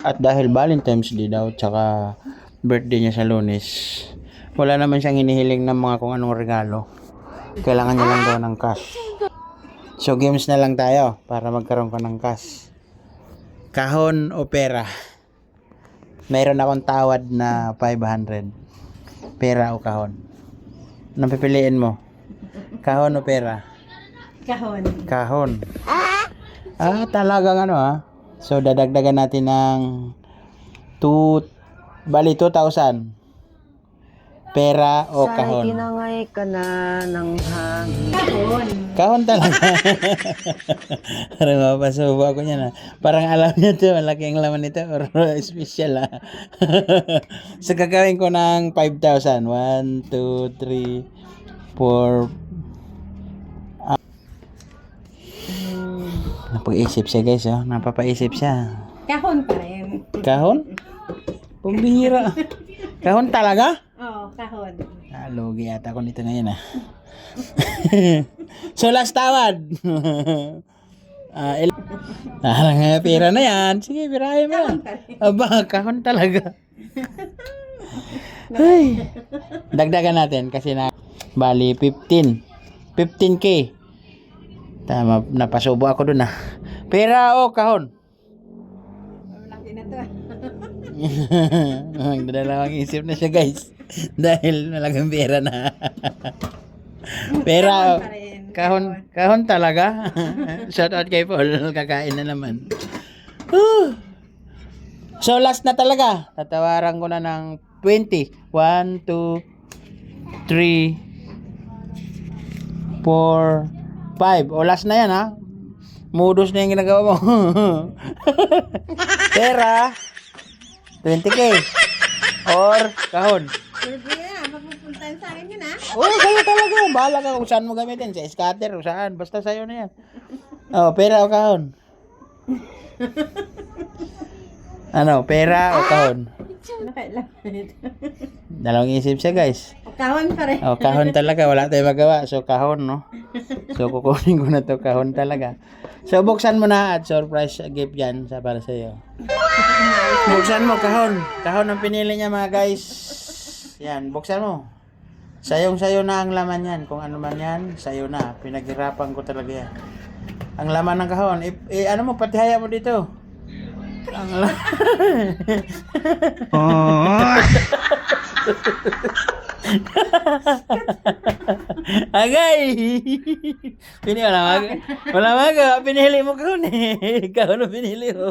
At dahil Valentine's Day daw, tsaka birthday niya sa Lunes, wala naman siyang hinihiling ng mga kung anong regalo. Kailangan niya lang daw ng cash. So games na lang tayo para magkaroon ka ng cash. Kahon o pera? Mayroon akong tawad na 500. Pera o kahon? Anong pipiliin mo? Kahon o pera? Kahon. Kahon. Talagang ano So dadagdagan natin ng 2,000. Pera o kahon? Tinangay ka na ng hangin. Kahon. Kahon talaga. Parang mapasubo ako niya Parang alam niya to, malaki ang laman nito or special So gagawin ko ng 5,000. 1, 2, 3, 4. Napag-isip siya guys, napapaisip siya. Kahon pa rin. Kahon? Pambihira. Kahon talaga? Oo, kahon. Lugi ata ako nito ngayon So last tawad. Pera na yan. Sige, pirahin mo yan. Aba, kahon talaga. Ay. Dagdagan natin kasi bali 15K. Tama, napasubo ako dun Pera o kahon? Malaki na to. Magdadalawang isip na siya guys. Dahil malaking pera na. Pera o kahon talaga. Shout out kay Paul, kakain na naman. So last na talaga. Tatawaran ko na ng 20. 1, 2, 3, 4, 5. O last na yan Modus na yung ginagawa mo. Pera 20K or kahon. Pwede na, mapupuntahan sa akin yun Sa'yo talaga. Bahala ka kung saan mo gamitin. Sa scatter o saan. Basta sa'yo na yan. Pera o kahon? Pera o kahon? Dalawang isip siya guys. Kahon pa rin. Kahon talaga. Wala tayong magawa. So kahon So kukunin ko na to. Kahon talaga. So buksan mo na at surprise gift yan para sa'yo. Buksan mo kahon. Kahon ang pinili niya mga guys. Yan. Buksan mo. Sayong-sayo na ang laman yan. Kung ano man yan, sayo na. Pinaghirapan ko talaga yan. Ang laman ng kahon. Ano mo, patihaya mo dito. Ang Agay! Wala maga. Pinili mo kahon Kahon ang pinili mo.